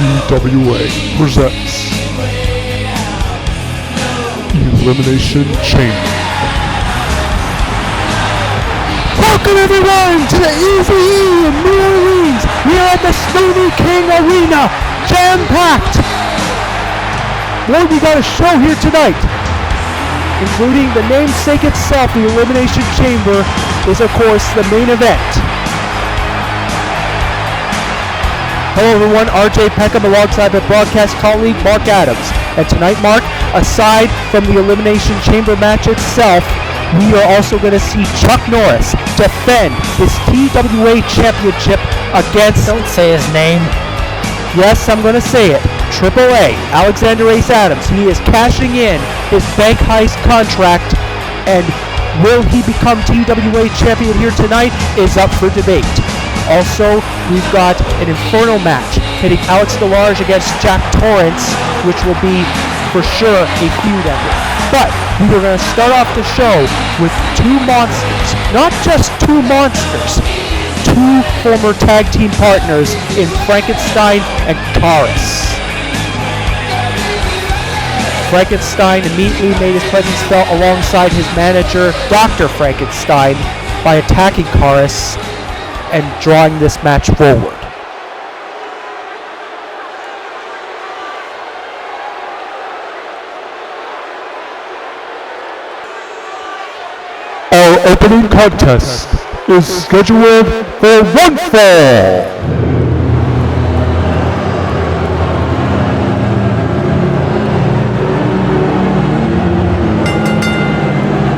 TWA presents Elimination Chamber. Welcome everyone to the Easy E in New Orleans. We are at the Smoothie King Arena, jam-packed. Boy, we got a show here tonight, including the namesake itself. The Elimination Chamber is, of course, the main event. Hello everyone, RJ Peckham alongside my broadcast colleague Mark Adams. And tonight, Mark, aside from the Elimination Chamber match itself, we are also going to see Chuck Norris defend his TWA Championship against... Don't say his name. Yes, I'm going to say it. TWA, Alexander Ace Adams. He is cashing in his bank heist contract, and will he become TWA Champion here tonight is up for debate. Also, we've got an Inferno match hitting Alex Delarge against Jack Torrance, which will be for sure a feud ender. But we were going to start off the show with two monsters. Not just two monsters, two former tag team partners in Frankenstein and Karis. Frankenstein immediately made his presence felt alongside his manager, Dr. Frankenstein, by attacking Karis and drawing this match forward. Our opening contest is scheduled for one fall.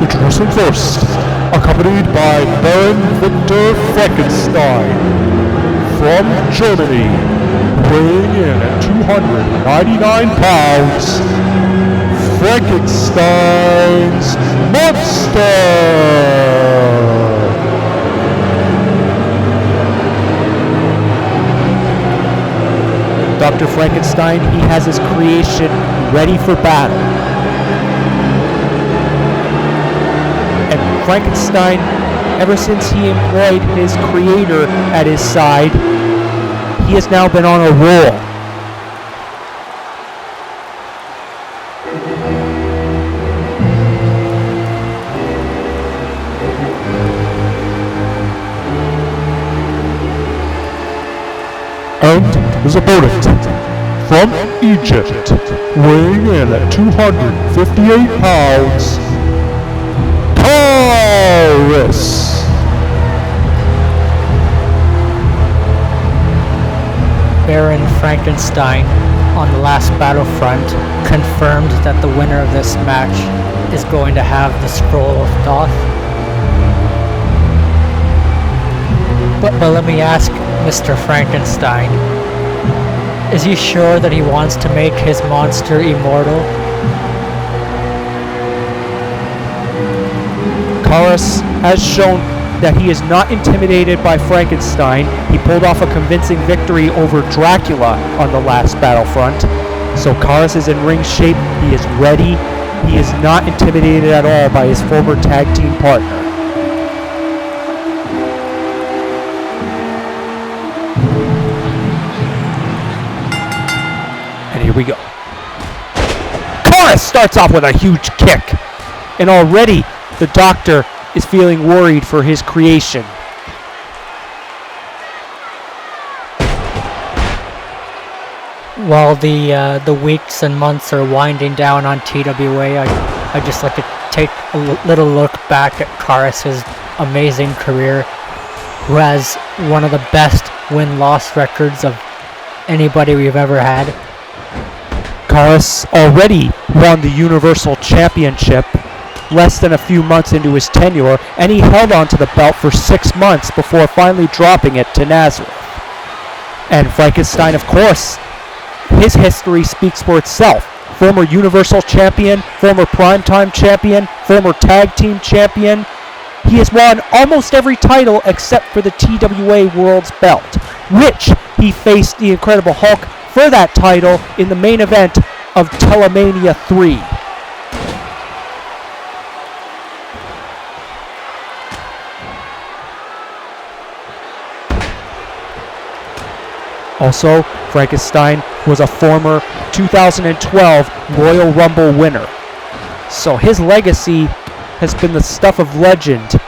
Introducing first, accompanied by Baron Victor Frankenstein from Germany, weighing in at 299 pounds, Frankenstein's Monster! Dr. Frankenstein, he has his creation ready for battle. And Frankenstein, ever since he employed his creator at his side, he has now been on a roll. And his opponent, from Egypt, weighing in at 258 pounds, Karis. Baron Frankenstein, on the last Battlefront, confirmed that the winner of this match is going to have the Scroll of Thoth. But let me ask Mr. Frankenstein, is he sure that he wants to make his monster immortal? Karis has shown that he is not intimidated by Frankenstein. He pulled off a convincing victory over Dracula on the last Battlefront. So Karis is in ring shape, he is ready, he is not intimidated at all by his former tag team partner. And here we go. Karis starts off with a huge kick, and already the Doctor is feeling worried for his creation. While the weeks and months are winding down on TWA, I just like to take a little look back at Karis' amazing career, who has one of the best win-loss records of anybody we've ever had. Karis already won the Universal Championship less than a few months into his tenure, and he held on to the belt for 6 months before finally dropping it to Nazareth. And Frankenstein, of course, his history speaks for itself. Former Universal Champion, former Primetime Champion, former Tag Team Champion. He has won almost every title except for the TWAWorld's belt, which he faced the Incredible Hulk for that title in the main event of Telemania 3. Also, Frankenstein was a former 2012 Royal Rumble winner. So his legacy has been the stuff of legend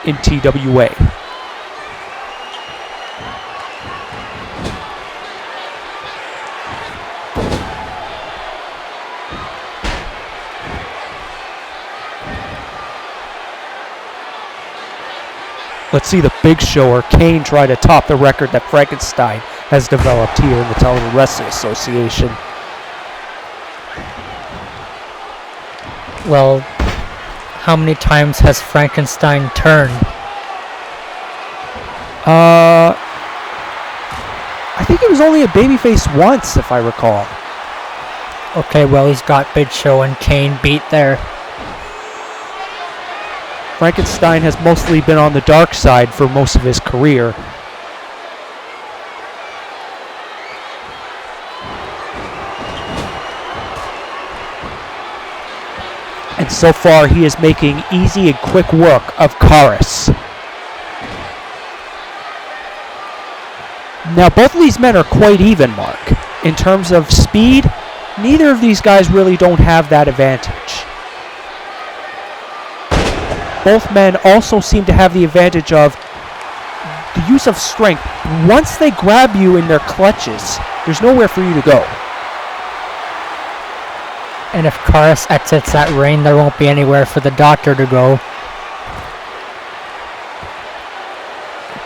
in TWA. Let's see the Big Show or Kane try to top the record that Frankenstein has developed here in the Television Wrestling Association. Well, how many times has Frankenstein turned? I think it was only a babyface once, if I recall. Okay, well, he's got Big Show and Kane beat there. Frankenstein has mostly been on the dark side for most of his career. And so far, he is making easy and quick work of Karis. Now, both of these men are quite even, Mark. In terms of speed, neither of these guys really don't have that advantage. Both men also seem to have the advantage of the use of strength. Once they grab you in their clutches, there's nowhere for you to go. And if Karis exits that ring, there won't be anywhere for the Doctor to go.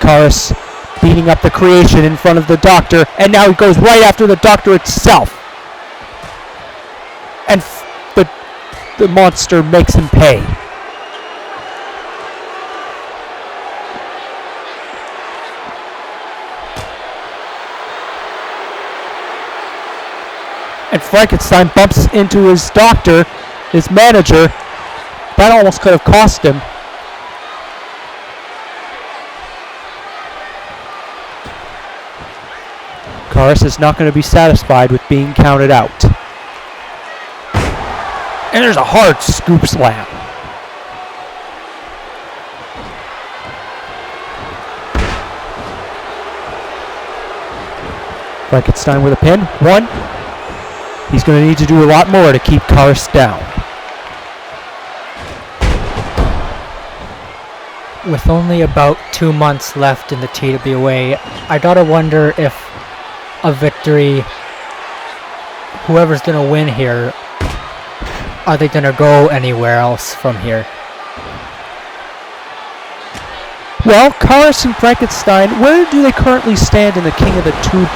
Karis beating up the creation in front of the Doctor, and now he goes right after the Doctor itself. And the monster makes him pay. And Frankenstein bumps into his doctor, his manager. That almost could have cost him. Karis is not going to be satisfied with being counted out. And there's a hard scoop slam. Frankenstein with a pin. 1. He's going to need to do a lot more to keep Karis down. With only about 2 months left in the TWA, I gotta wonder if a victory, whoever's gonna win here, are they gonna go anywhere else from here? Well, Karis and Frankenstein, where do they currently stand in the King of the Tube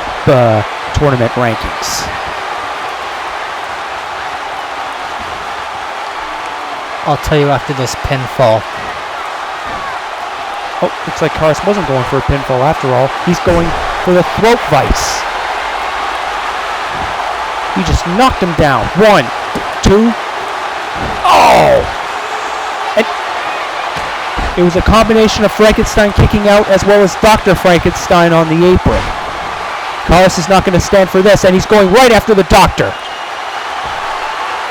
tournament rankings? I'll tell you after this pinfall. Oh, looks like Karis wasn't going for a pinfall after all. He's going for the throat vice. He just knocked him down. 1, 2. Oh! And it was a combination of Frankenstein kicking out as well as Dr. Frankenstein on the apron. Karis is not going to stand for this, and he's going right after the Doctor.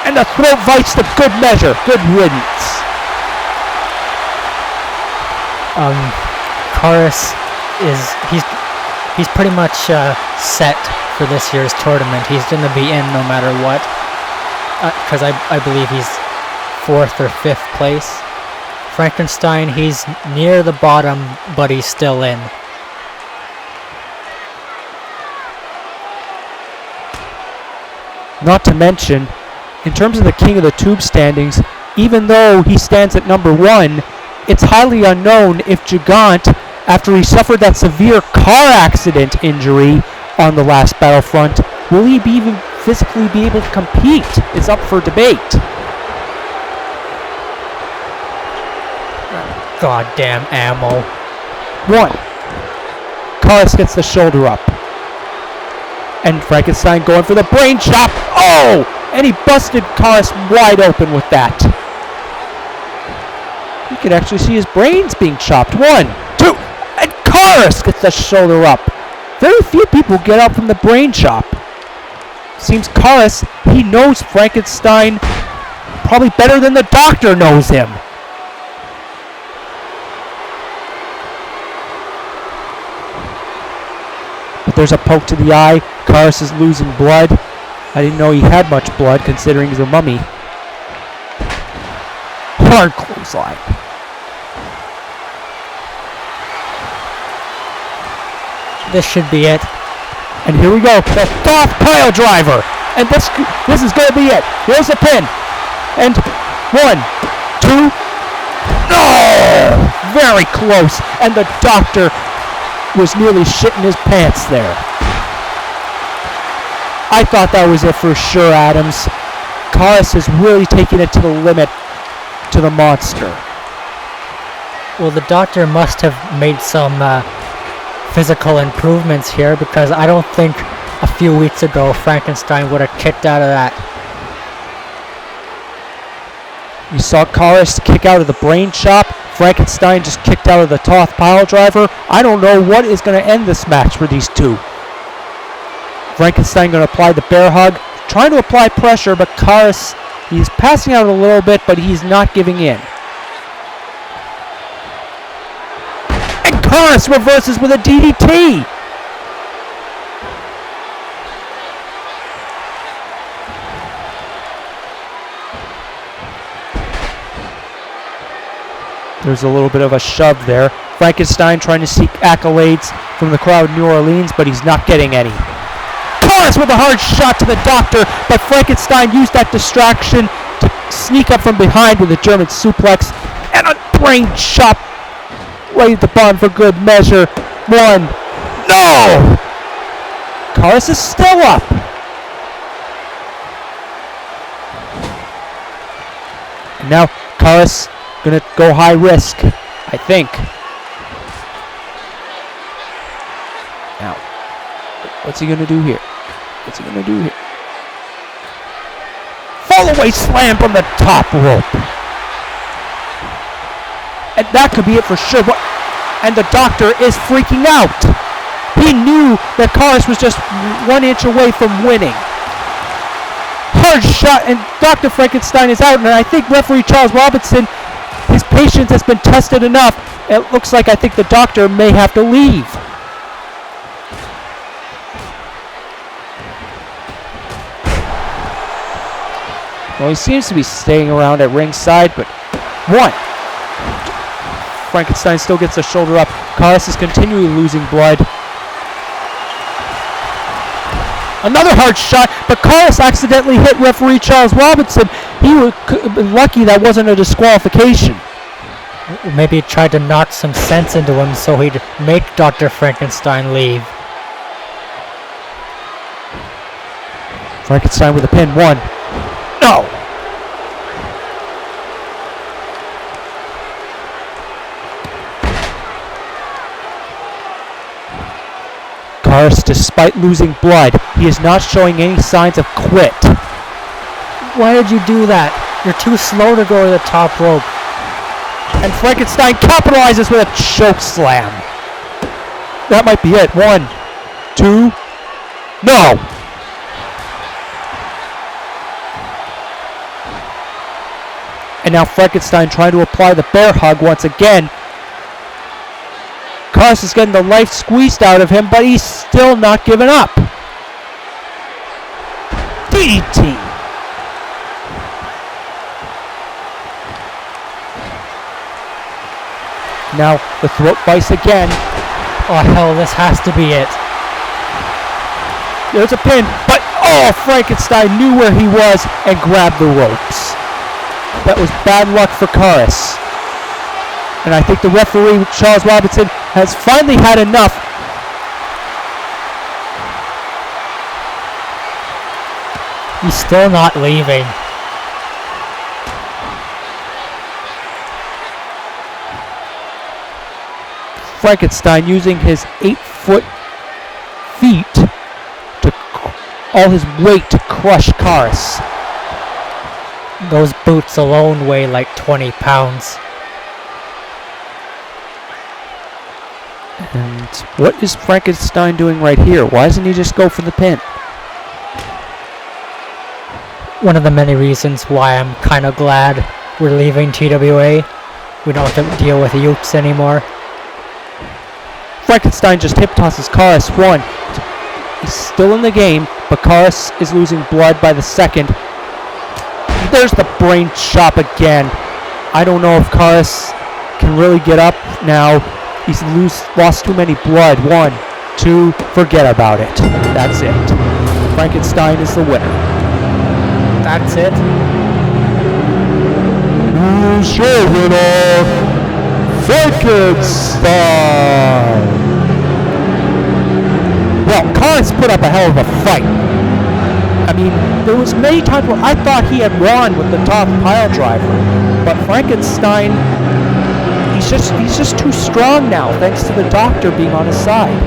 And the throat vice to good measure. Good riddance. Karis he's pretty much set for this year's tournament. He's going to be in no matter what. Because I believe he's 4th or 5th place. Frankenstein, he's near the bottom, but he's still in. Not to mention, in terms of the King of the Tube standings, even though he stands at number 1, it's highly unknown if Gigant, after he suffered that severe car accident injury on the last Battlefront, will he be even physically be able to compete? It's up for debate. Goddamn ammo. 1. Karis gets the shoulder up. And Frankenstein going for the brain chop. Oh! And he busted Karis wide open with that. You can actually see his brains being chopped. 1, 2, and Karis gets the shoulder up. Very few people get up from the brain chop. Seems Karis, he knows Frankenstein probably better than the Doctor knows him. But There's a poke to the eye. Karis is losing blood. I didn't know he had much blood considering he's a mummy. Hard clothesline. This should be it. And here we go. The Thoth pile driver. And this is going to be it. Here's the pin. And 1, 2. No! Very close. And the doctor was nearly shitting his pants there. I thought that was it for sure, Adams. Karis is really taking it to the limit to the monster. Well, the doctor must have made some physical improvements here, because I don't think a few weeks ago Frankenstein would have kicked out of that. You saw Karis kick out of the brain chop. Frankenstein just kicked out of the Thoth pile driver. I don't know what is going to end this match for these two. Frankenstein going to apply the bear hug, trying to apply pressure, but Karis, he's passing out a little bit, but he's not giving in. And Karis reverses with a DDT. There's a little bit of a shove there. Frankenstein trying to seek accolades from the crowd in New Orleans, but he's not getting any. Karis with a hard shot to the doctor, but Frankenstein used that distraction to sneak up from behind with a German suplex and a brain chop right at the bottom for good measure. 1. No! Karis is still up. And now Karis gonna go high risk, I think. Now, what's he gonna do here? What's he gonna do here? Fall away slam from the top rope. And that could be it for sure. And the doctor is freaking out. He knew that Karis was just 1 inch away from winning. Hard shot, and Dr. Frankenstein is out, and I think referee Charles Robinson, his patience has been tested enough. It looks like I think the doctor may have to leave. Well, he seems to be staying around at ringside, but 1. Frankenstein still gets the shoulder up. Karis is continually losing blood. Another hard shot, but Karis accidentally hit referee Charles Robinson. He would have been lucky that wasn't a disqualification. Maybe he tried to knock some sense into him so he'd make Dr. Frankenstein leave. Frankenstein with a pin. 1. No! Karis, despite losing blood, he is not showing any signs of quit. Why did you do that? You're too slow to go to the top rope. And Frankenstein capitalizes with a choke slam. That might be it. 1, 2, no! And now Frankenstein trying to apply the bear hug once again. Karis is getting the life squeezed out of him, but he's still not giving up. DDT. Now the throat vice again. Oh hell, this has to be it. There's a pin, but oh, Frankenstein knew where he was and grabbed the ropes. That was bad luck for Karis. And I think the referee, Charles Robinson, has finally had enough. He's still not leaving. Frankenstein using his 8-foot feet to all his weight to crush Karis. Those boots alone weigh like 20 pounds. And what is Frankenstein doing right here? Why doesn't he just go for the pin? One of the many reasons why I'm kind of glad we're leaving TWA. We don't have to deal with Ukes anymore. Frankenstein just hip tosses Karis. 1, He's still in the game, but Karas is losing blood by the second. There's the brain chop again. I don't know if Karas can really get up now. He's lost too many blood. 1, 2, forget about it. That's it. Frankenstein is the winner. That's it. Who's your winner? Frankenstein! Well, Karas put up a hell of a fight. I mean, there was many times where I thought he had won with the top pile driver, but Frankenstein, he's just too strong now, thanks to the doctor being on his side.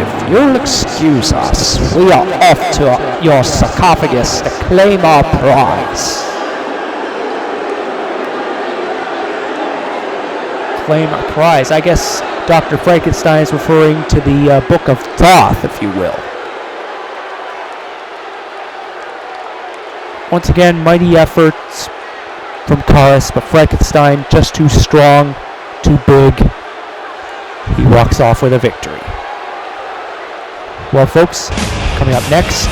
If you'll excuse us, we are off to your sarcophagus to claim our prize. Claim a prize. I guess Dr. Frankenstein is referring to the Book of Thoth, if you will. Once again, mighty efforts from Karas, but Frankenstein just too strong, too big. He walks off with a victory. Well, folks, coming up next,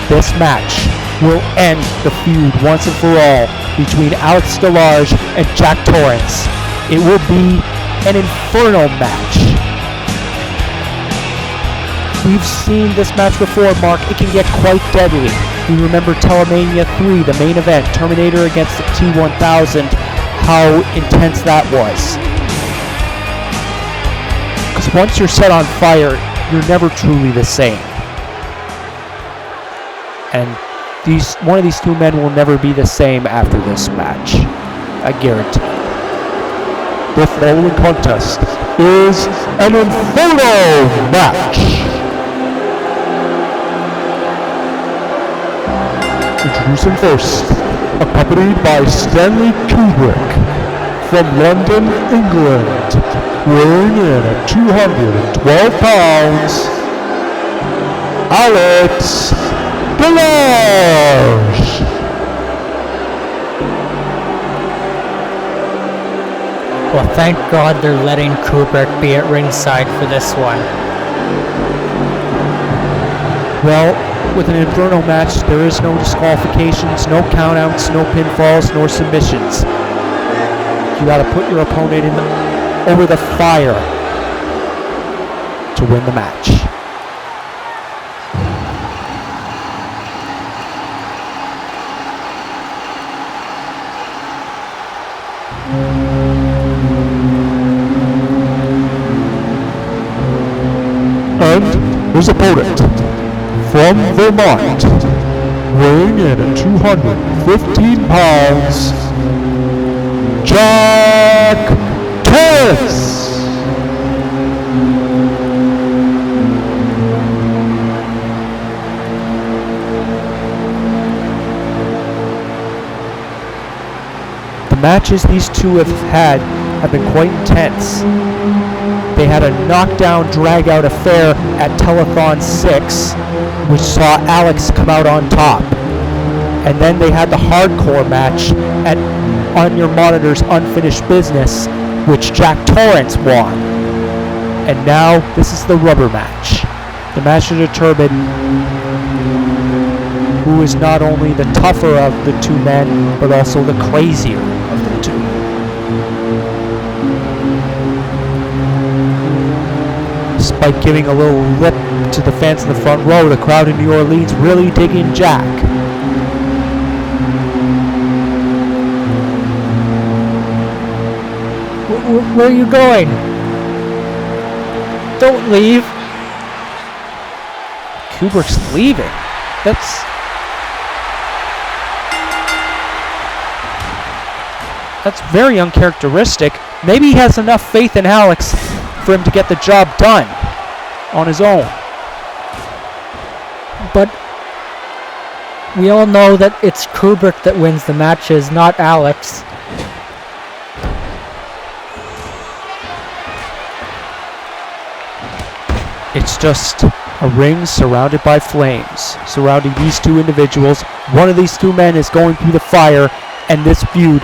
this match will end the feud once and for all between Alex Delarge and Jack Torrance. It will be an infernal match. We've seen this match before, Mark. It can get quite deadly. We remember Telemania 3, the main event, Terminator against the T-1000, how intense that was. Because once you're set on fire, you're never truly the same. And one of these two men will never be the same after this match. I guarantee. The following contest is an Inferno match. Introducing first, accompanied by Stanley Kubrick from London, England, weighing in at 212 pounds, Alex Delarge. Well, thank God they're letting Kubrick be at ringside for this one. Well, with an Inferno match, there is no disqualifications, no countouts, no pinfalls, nor submissions. You gotta put your opponent over the fire to win the match. And his opponent, from Vermont, weighing in at 215 pounds, Jack Torrance. The matches these two have had have been quite intense. They had a knockdown, drag-out affair at Telethon 6, which saw Alex come out on top. And then they had the hardcore match on your monitor's Unfinished Business, which Jack Torrance won. And now this is the rubber match. The match to determine who is not only the tougher of the two men, but also the crazier of the two. Despite giving a little lip to the fans in the front row, the crowd in New Orleans really digging Jack. Where are you going? Don't leave. Kubrick's leaving. That's very uncharacteristic. Maybe he has enough faith in Alex for him to get the job done on his own. But we all know that it's Kubrick that wins the matches, not Alex. It's just a ring surrounded by flames, surrounding these two individuals. One of these two men is going through the fire, and this feud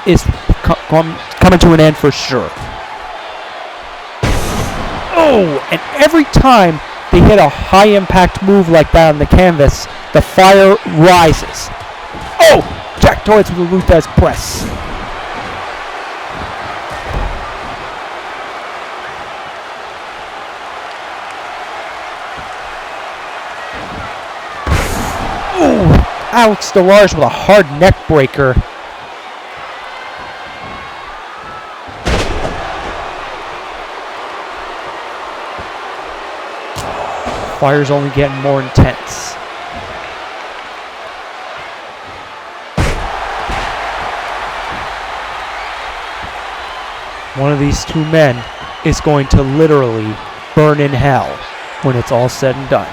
is coming to an end for sure. Oh, and every time they hit a high-impact move like that on the canvas, the fire rises. Oh! Jack Torrance with a Luthez press. Ooh! Alex Delarge with a hard neck breaker. Fire's only getting more intense. One of these two men is going to literally burn in hell when it's all said and done.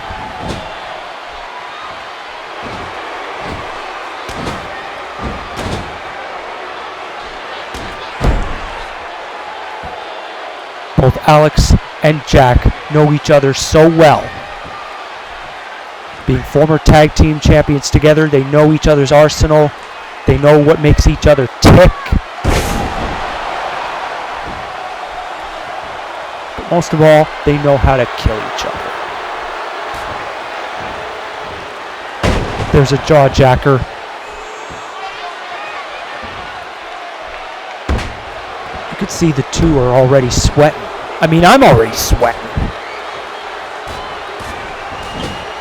Both Alex and Jack know each other so well. Being former tag team champions together, they know each other's arsenal. They know what makes each other tick. But most of all, they know how to kill each other. There's a jaw jacker. You could see the two are already sweating. I mean, I'm already sweating.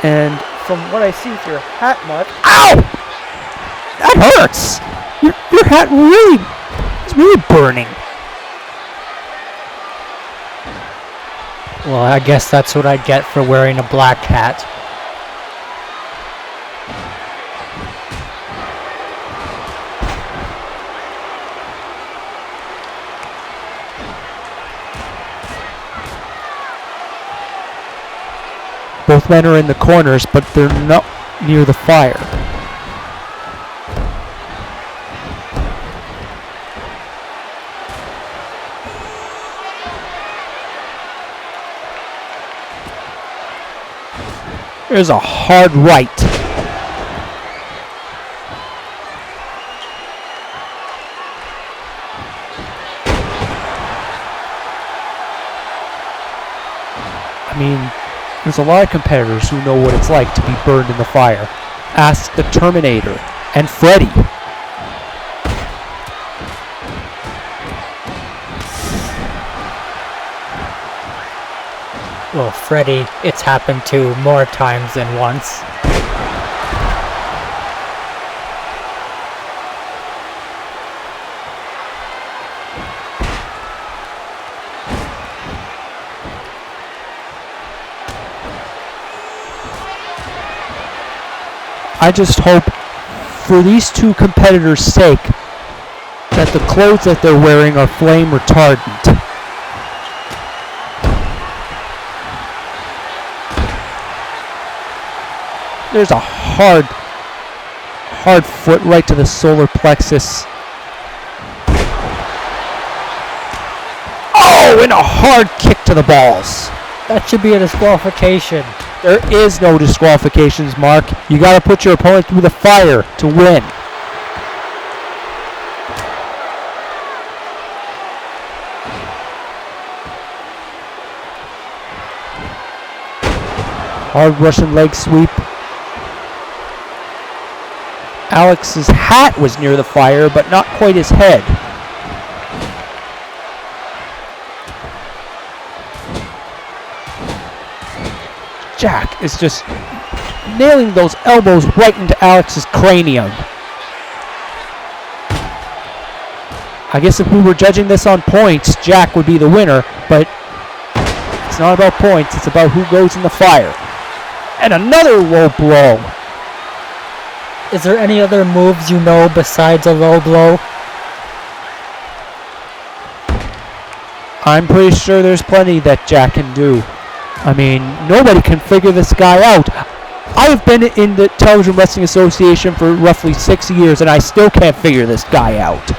And from what I see with your hat, Mark, ow! That hurts! Your hat is really burning. Well, I guess that's what I get for wearing a black hat. Both men are in the corners, but they're not near the fire. There's a hard right. I mean, there's a lot of competitors who know what it's like to be burned in the fire. Ask the Terminator and Freddy. Well, Freddy, it's happened to more times than once. I just hope, for these two competitors' sake, that the clothes that they're wearing are flame retardant. There's a hard foot right to the solar plexus. Oh, and a hard kick to the balls. That should be a disqualification. There is no disqualifications, Mark. You gotta put your opponent through the fire to win. Hard Russian leg sweep. Alex's hat was near the fire, but not quite his head. Jack is just nailing those elbows right into Alex's cranium. I guess if we were judging this on points, Jack would be the winner, but it's not about points, it's about who goes in the fire. And another low blow. Is there any other moves you know besides a low blow? I'm pretty sure there's plenty that Jack can do. I mean, nobody can figure this guy out. I've been in the Television Wrestling Association for roughly 6 years, and I still can't figure this guy out.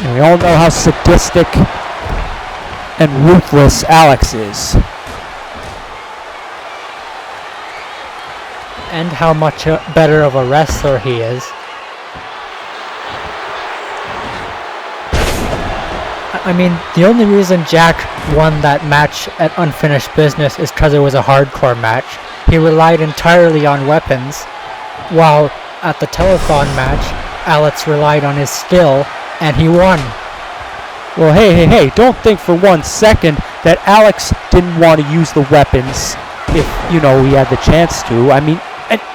And we all know how sadistic and ruthless Alex is. And how much better of a wrestler he is. I mean, the only reason Jack won that match at Unfinished Business is because it was a hardcore match. He relied entirely on weapons, while at the telethon match, Alex relied on his skill, and he won. Well, hey, don't think for 1 second that Alex didn't want to use the weapons if, he had the chance to. I mean,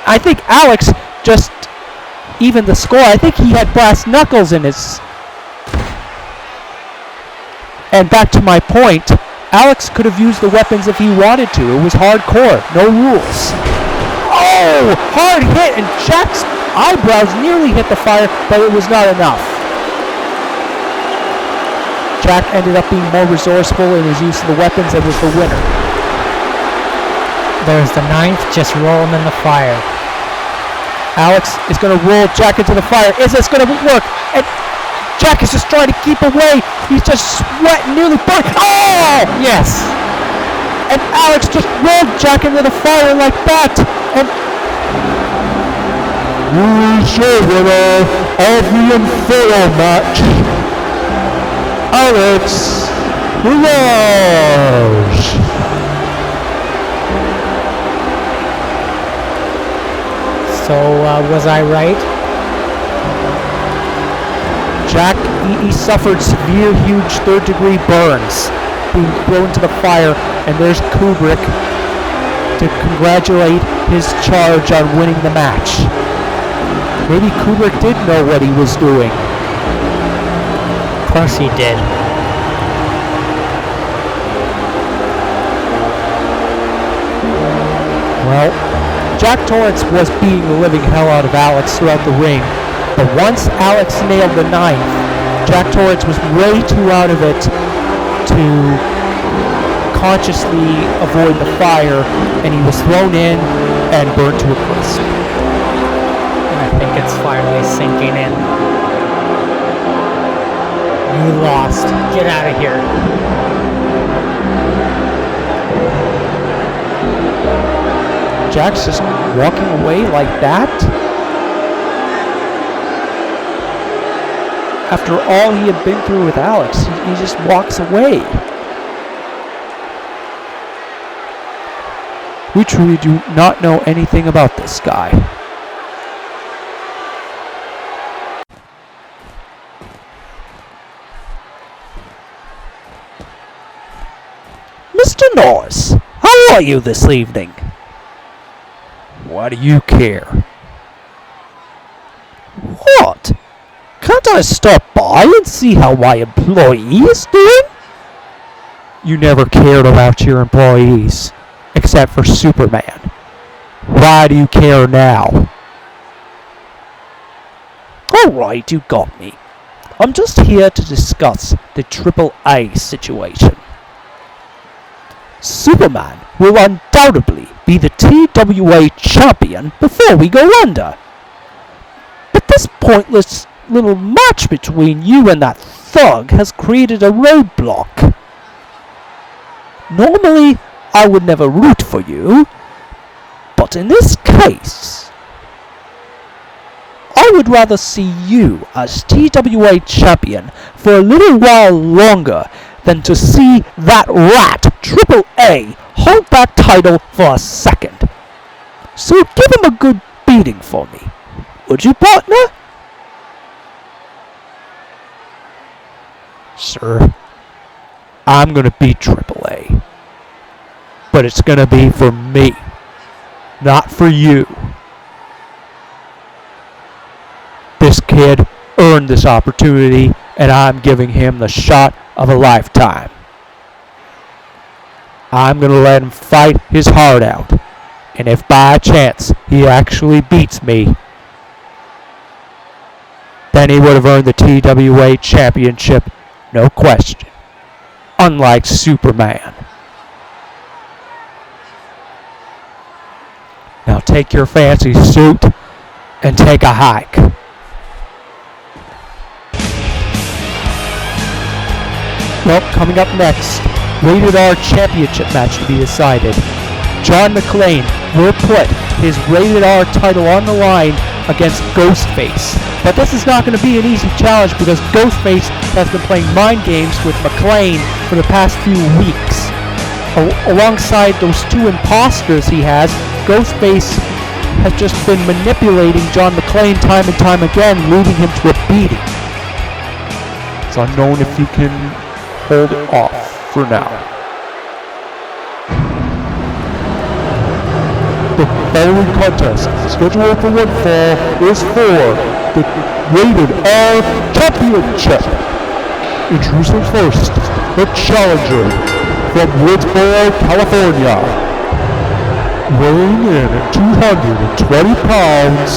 I think Alex just, even the score, I think he had brass knuckles in his... And back to my point, Alex could have used the weapons if he wanted to. It was hardcore, no rules. Oh, hard hit, and Jack's eyebrows nearly hit the fire, but it was not enough. Jack ended up being more resourceful in his use of the weapons and was the winner. There's the 9th, just roll him in the fire. Alex is going to roll Jack into the fire. Is this going to work? And Jack is just trying to keep away. He's just sweating, nearly burning. Oh! Yes! And Alex just rolled Jack into the fire like that. And Who's your winner of the Inferno match? Alex Mirage. So, was I right? Jack, he suffered severe, huge third-degree burns being thrown into the fire, and there's Kubrick to congratulate his charge on winning the match. Maybe Kubrick did know what he was doing. Of course he did. Well, Jack Torrance was beating the living hell out of Alex throughout the ring, but once Alex nailed the 9th, Jack Torrance was way too out of it to consciously avoid the fire, and he was thrown in and burned to a crisp. I think it's finally sinking in. You lost. Get out of here. Jack's just walking away like that? After all he had been through with Alex, he just walks away. We truly do not know anything about this guy. Mr. Norris, how are you this evening? Why do you care? What? Can't I stop by and see how my employee is doing? You never cared about your employees, except for Superman. Why do you care now? Alright, you got me. I'm just here to discuss the TWA situation. Superman will undoubtedly be the TWA Champion before we go under. But this pointless little match between you and that thug has created a roadblock. Normally, I would never root for you, but in this case, I would rather see you as TWA Champion for a little while longer than to see that rat AAA hold that title for a second. So give him a good beating for me. Would you, partner? Sir, I'm gonna beat AAA. But it's gonna be for me, not for you. This kid earned this opportunity, and I'm giving him the shot of a lifetime. I'm gonna let him fight his heart out, and if by chance he actually beats me, then he would have earned the TWA Championship, no question, unlike Superman. Now take your fancy suit and take a hike. Well, coming up next, Rated R Championship match to be decided. John McClane will put his Rated R title on the line against Ghostface. But this is not going to be an easy challenge because Ghostface has been playing mind games with McClane for the past few weeks. Alongside those two imposters he has, Ghostface has just been manipulating John McClane time and time again, leading him to a beating. It's unknown if he can hold it off for now. The following contest, scheduled for one fall, is for the Rated R Championship. Introducing first, the challenger from Woodsboro, California, weighing in at 220 pounds,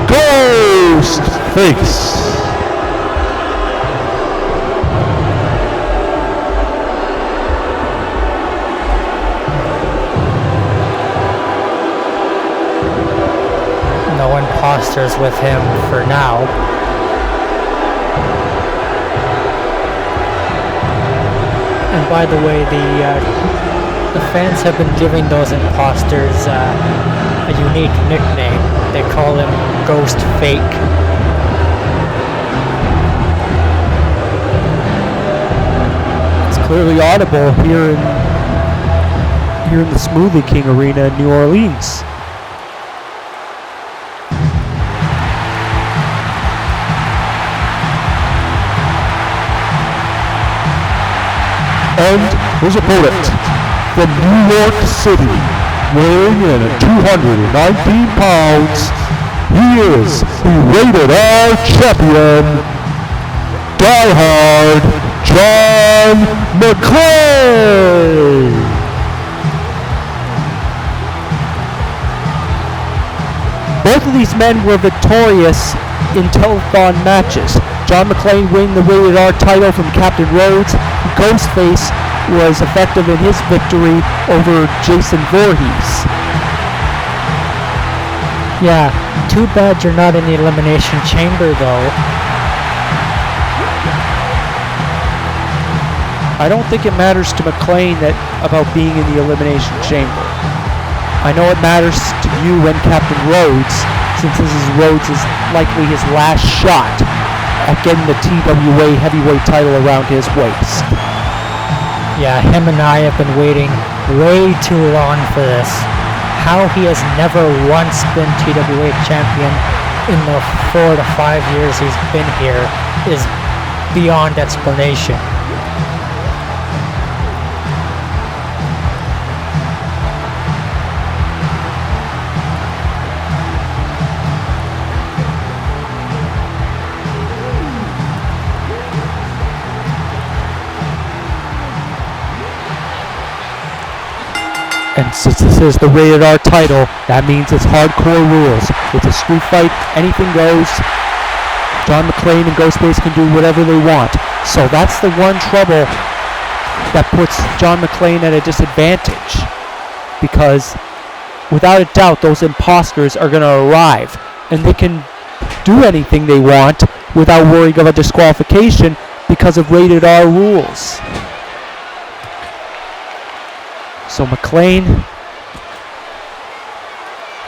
Ghostface. No imposters with him for now. And by the way, the fans have been giving those imposters a unique nickname. They call him Ghost Fake. It's clearly audible here in the Smoothie King Arena in New Orleans. And his opponent from New York City, weighing in at 219 pounds, he is the Rated R Champion, diehard John McClane. Both of these men were victorious in telethon matches. John McClane winning the Rated R title from Captain Rhodes. Ghostface was effective in his victory over Jason Voorhees. Yeah, too bad you're not in the Elimination Chamber though. I don't think it matters to McClane about being in the Elimination Chamber. I know it matters to you and Captain Rhodes, since this is Rhodes' likely his last shot at getting the TWA heavyweight title around his waist. Yeah, him and I have been waiting way too long for this. How he has never once been TWA champion in the 4 to 5 years he's been here is beyond explanation. And since this is the Rated R title, that means it's hardcore rules. It's a street fight, anything goes. John McClane and Ghostface can do whatever they want. So that's the one trouble that puts John McClane at a disadvantage. Because without a doubt, those imposters are going to arrive. And they can do anything they want without worrying of a disqualification because of Rated R rules. So McClane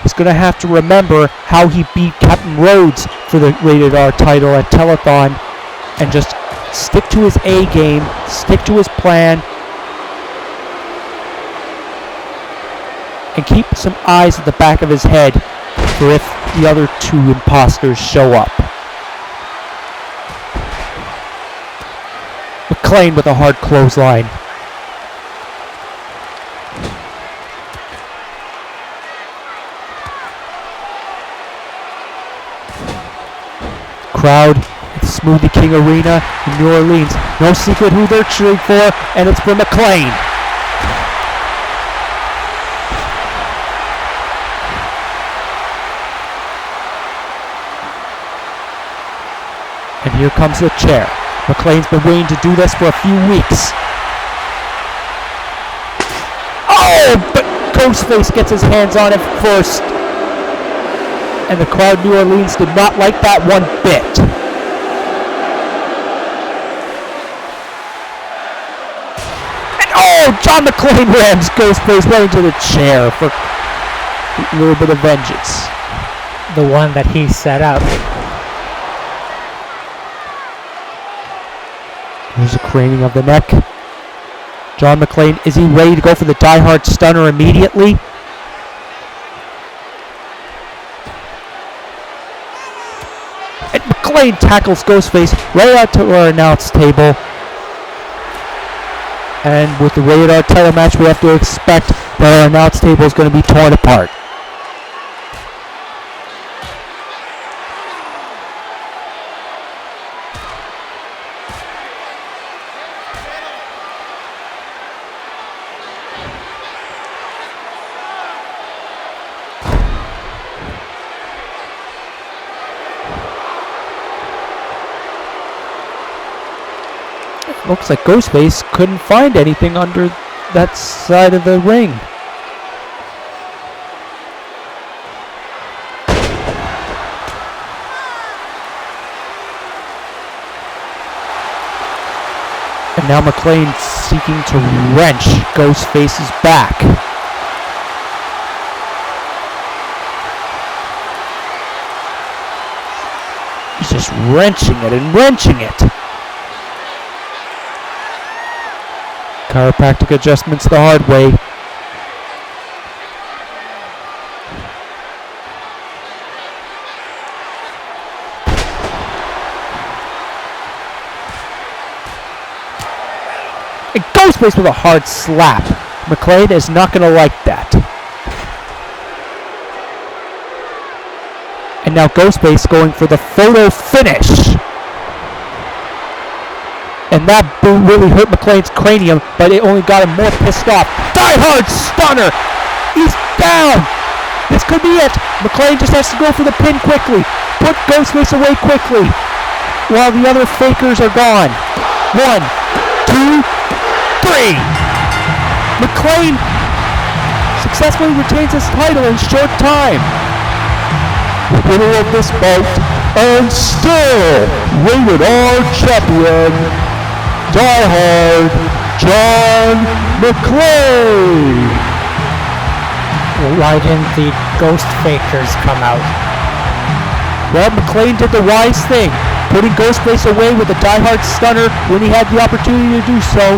is going to have to remember how he beat Captain Rhodes for the Rated R title at Telethon and just stick to his A game, stick to his plan, and keep some eyes at the back of his head for if the other two imposters show up. McClane with a hard clothesline. Crowd at the Smoothie King Arena in New Orleans. No secret who they're cheering for, and it's for McClane. And here comes the chair. McClane's been waiting to do this for a few weeks. Oh, but Ghostface gets his hands on it first. And the crowd in New Orleans did not like that one bit. And oh, John McClane rams Ghostface right into the chair for a little bit of vengeance. the one that he set up. There's a craning of the neck. John McClane, is he ready to go for the die-hard stunner immediately? And McClane tackles Ghostface right out to our announce table. And with the Rated R title match, we have to expect that our announce table is going to be torn apart. Looks like Ghostface couldn't find anything under that side of the ring. And now McClane seeking to wrench Ghostface's back. He's just wrenching it and wrenching it. Chiropractic adjustments the hard way. And Ghostface with a hard slap. McClane is not going to like that. And now Ghostface going for the photo finish. And that boot really hurt McClane's cranium, but it only got him more pissed off. Die hard stunner! He's down! This could be it! McClane just has to go for the pin quickly. Put Ghostface away quickly while the other fakers are gone. 1, 2, 3! McClane successfully retains his title in short time. The winner of this bout, and still Rated R Champion, Die Hard John McClane. Why didn't the ghost fakers come out? Well, McClane did the wise thing, putting Ghostface away with a die-hard stunner when he had the opportunity to do so.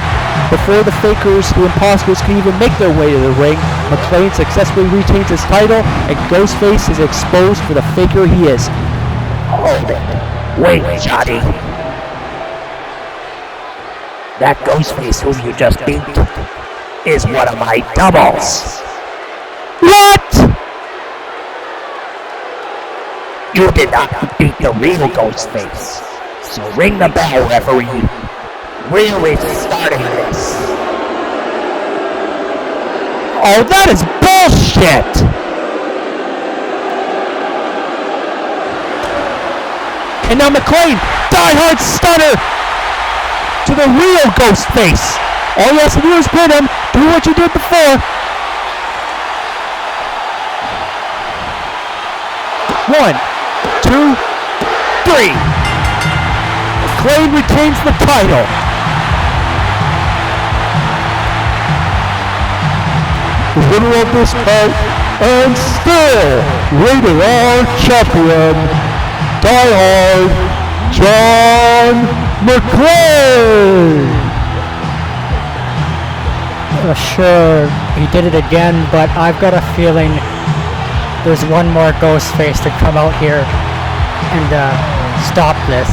Before the fakers, the imposters, can even make their way to the ring, McClane successfully retains his title, and Ghostface is exposed for the faker he is. Hold it. Wait, Johnny. That Ghostface whom you just beat is one of my doubles. What? You did not beat the real Ghostface. So ring the bell, referee. We're starting this. Oh, that is bullshit! And now McClane, die-hard stunner to the real Ghostface. All he has to do is pin him, do what you did before. 1, 2, 3. McClane retains the title. The winner of this bout, and still Rated R Champion, Die Hard John McClane. Sure, he did it again, but I've got a feeling there's one more Ghostface to come out here and stop this.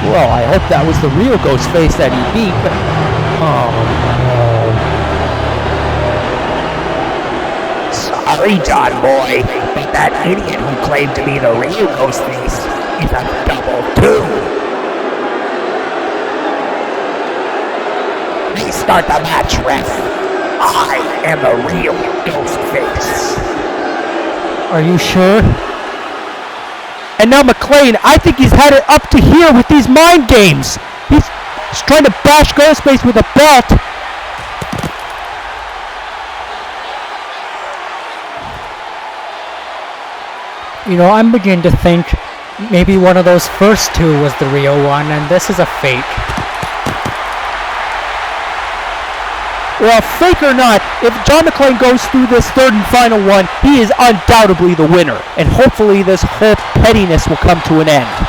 Well, I hope that was the real Ghostface that he beat, but... Oh, no. Sorry, John boy, but that idiot who claimed to be the real Ghostface is a double too. Restart the match, ref. I am the real Ghostface. Are you sure? And now McClane, I think he's had it up to here with these mind games. He's trying to bash Ghostface with a belt. You know, I'm beginning to think maybe one of those first two was the real one, and this is a fake. Well, fake or not, if John McClane goes through this third and final one, he is undoubtedly the winner. And hopefully this whole pettiness will come to an end.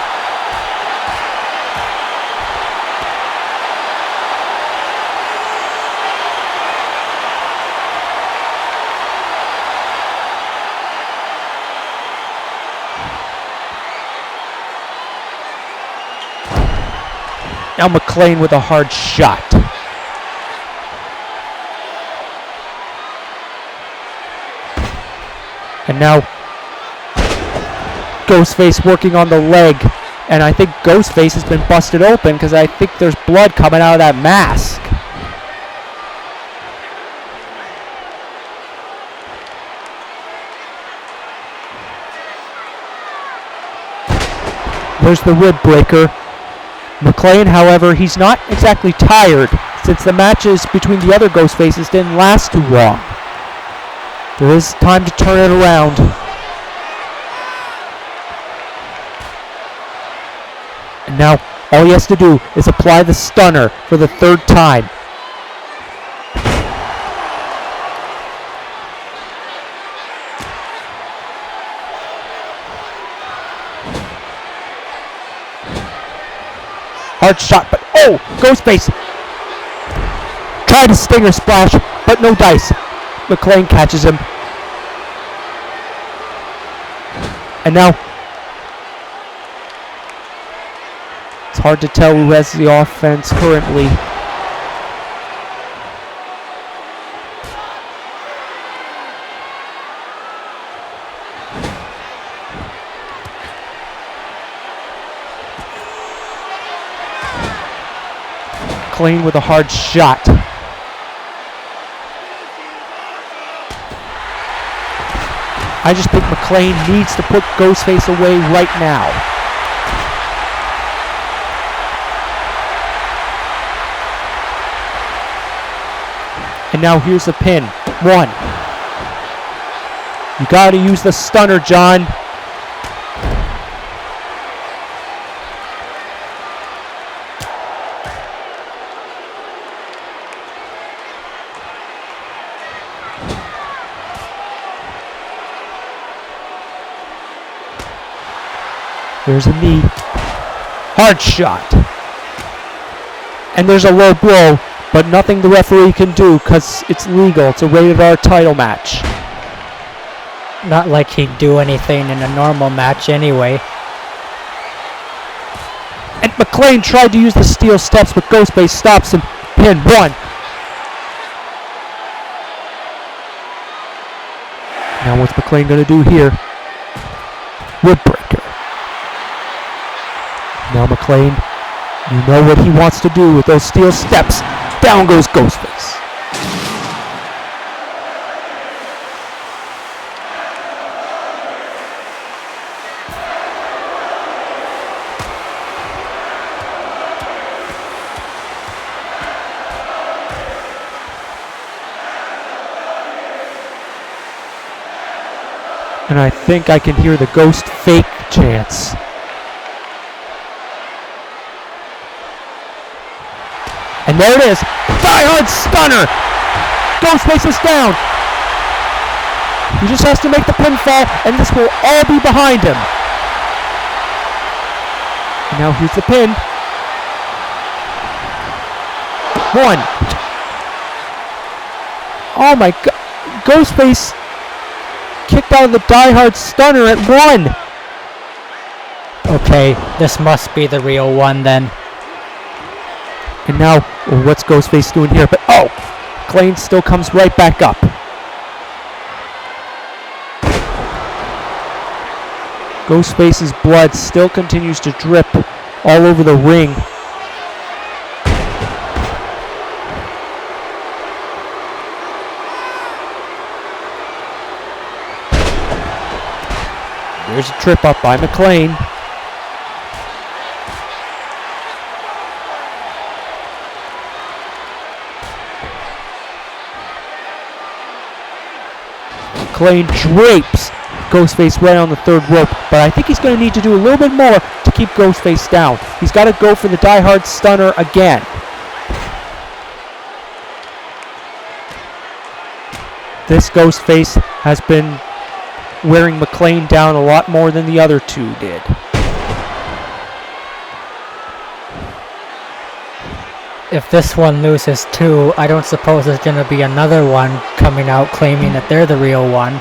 Now McClane with a hard shot. And now Ghostface working on the leg. And I think Ghostface has been busted open because I think there's blood coming out of that mask. There's the rib breaker. McClane, however, he's not exactly tired since the matches between the other Ghostfaces didn't last too long. There is time to turn it around. And now all he has to do is apply the stunner for the third time. Hard shot, but oh! Ghostface! Tried a stinger splash, but no dice. McClane catches him. And now it's hard to tell who has the offense currently. McClane with a hard shot. I just think McClane needs to put Ghostface away right now. And now here's the pin. 1. You gotta use the stunner, John. There's a knee. Hard shot. And there's a low blow, but nothing the referee can do because it's legal. It's a rated R title match. Not like he'd do anything in a normal match anyway. And McClane tried to use the steel steps, but Ghostface stops him. Pin 1. Now what's McClane going to do here? Rib breaker. Now McClane, you know what he wants to do with those steel steps. Down goes Ghostface. And I think I can hear the ghost fake chants. And there it is. Die-hard stunner. Ghostface is down. He just has to make the pinfall, and this will all be behind him. And now here's the pin. 1. Oh my God. Ghostface kicked out of the die-hard stunner at 1. Okay, this must be the real one then. And now, what's Ghostface doing here? But oh, McClane still comes right back up. Ghostface's blood still continues to drip all over the ring. There's a trip up by McClane. McClane drapes Ghostface right on the third rope, but I think he's going to need to do a little bit more to keep Ghostface down. He's got to go for the die-hard stunner again. This Ghostface has been wearing McLean down a lot more than the other two did. If this one loses too, I don't suppose there's going to be another one coming out claiming that they're the real one.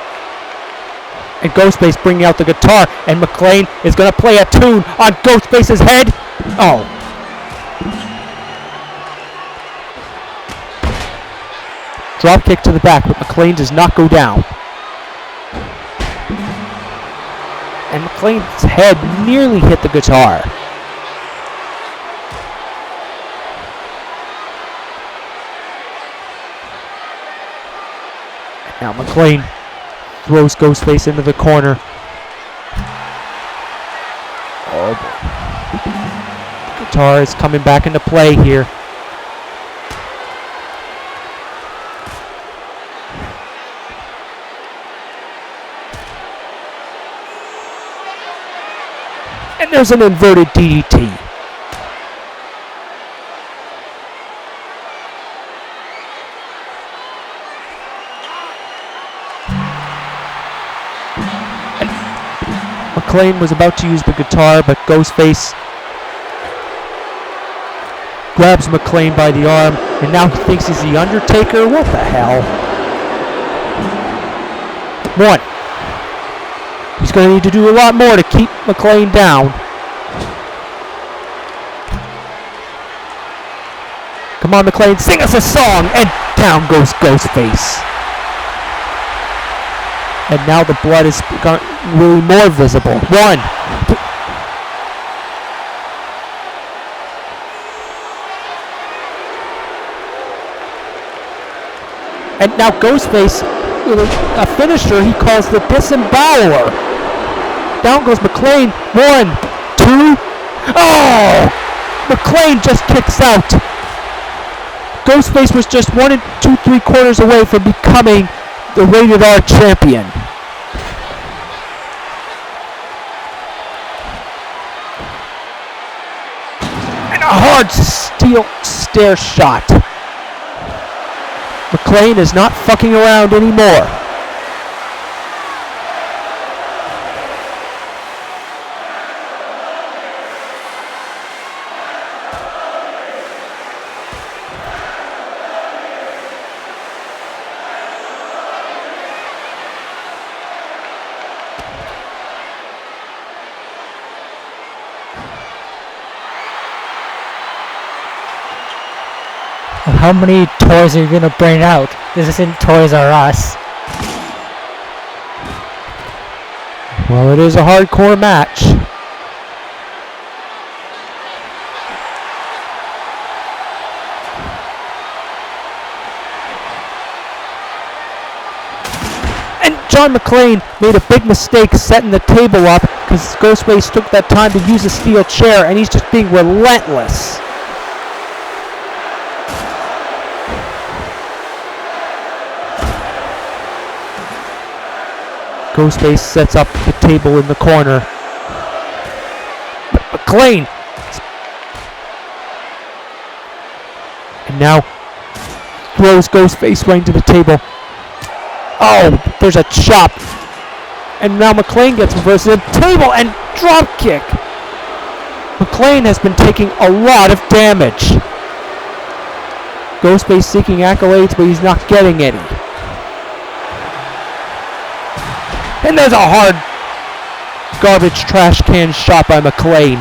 And Ghostface bringing out the guitar, and McLean is going to play a tune on Ghostface's head. Oh. Drop kick to the back, but McLean does not go down. And McLean's head nearly hit the guitar. Now McLean throws Ghostface into the corner. Oh boy. The guitar is coming back into play here. And there's an inverted DDT. McLean was about to use the guitar, but Ghostface grabs McLean by the arm, and now he thinks he's the Undertaker. What the hell? One. He's going to need to do a lot more to keep McLean down. Come on, McLean, sing us a song! And down goes Ghostface. And now the blood is really more visible. One. And now Ghostface, with a finisher he calls the disemboweler. Down goes McLean. 1, 2. Oh! McLean just kicks out. Ghostface was just 1 2/3 away from becoming the Rated R champion. And a hard steel stair shot. McLean is not fucking around anymore. How many toys are you gonna bring out? This isn't Toys R Us. Well, it is a hardcore match. And John McLean made a big mistake setting the table up because Ghostface took that time to use a steel chair, and he's just being relentless. Ghostface sets up the table in the corner. But McLean! And now throws Ghostface right into the table. Oh, there's a chop. And now McLean gets reversed to the table and drop kick. McLean has been taking a lot of damage. Ghostface seeking accolades, but he's not getting any. And there's a hard garbage trash can shot by McLean.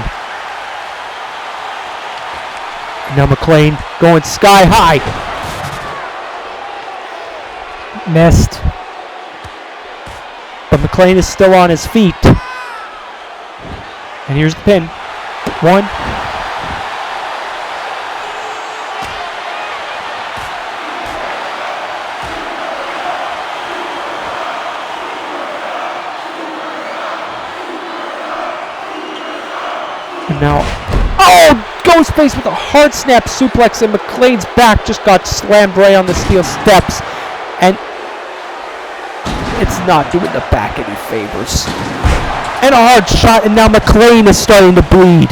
Now McLean going sky high. Missed. But McLean is still on his feet. And here's the pin. 1. And now, oh! Ghostface with a hard snap suplex, and McLean's back just got slammed right on the steel steps. And it's not doing the back any favors. And a hard shot, and now McLean is starting to bleed.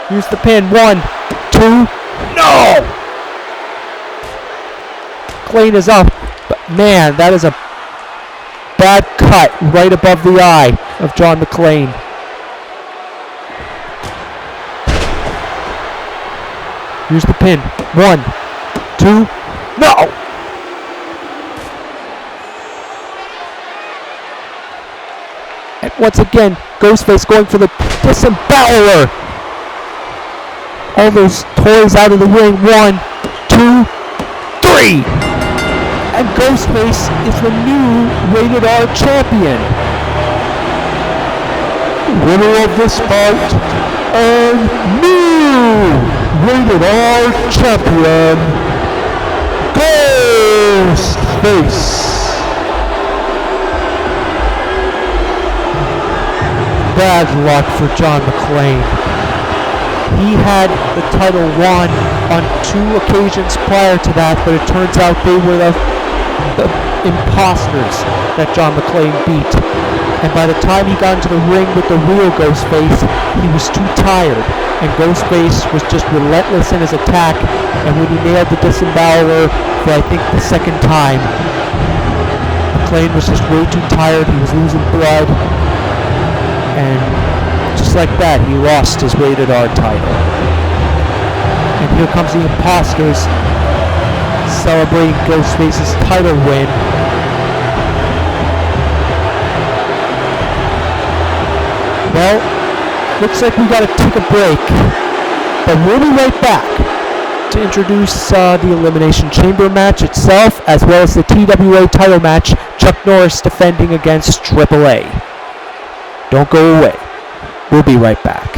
Here's the pin. 1, 2, no! McLean is up, but Man, that is a bad cut right above the eye of John McClane. Here's the pin. 1, 2, no! And once again, Ghostface going for the disemboweler. All those toys out of the ring. 1, 2, 3! And Ghostface is the new Rated R champion. Winner of this bout and new Rated R champion, Ghostface. Bad luck for John McClane. He had the title won on 2 occasions prior to that, but it turns out they were the imposters that John McClane beat. And by the time he got into the ring with the real Ghostface, he was too tired. And Ghostface was just relentless in his attack. And when he nailed the disemboweler for I think the 2nd time, McClane was just way too tired. He was losing blood. And just like that, he lost his Rated R title. And here comes the imposters celebrating Ghostface's title win. Well, looks like we gotta take a break, but we'll be right back to introduce the Elimination Chamber match itself, as well as the TWA title match, Chuck Norris defending against AAA. Don't go away. We'll be right back.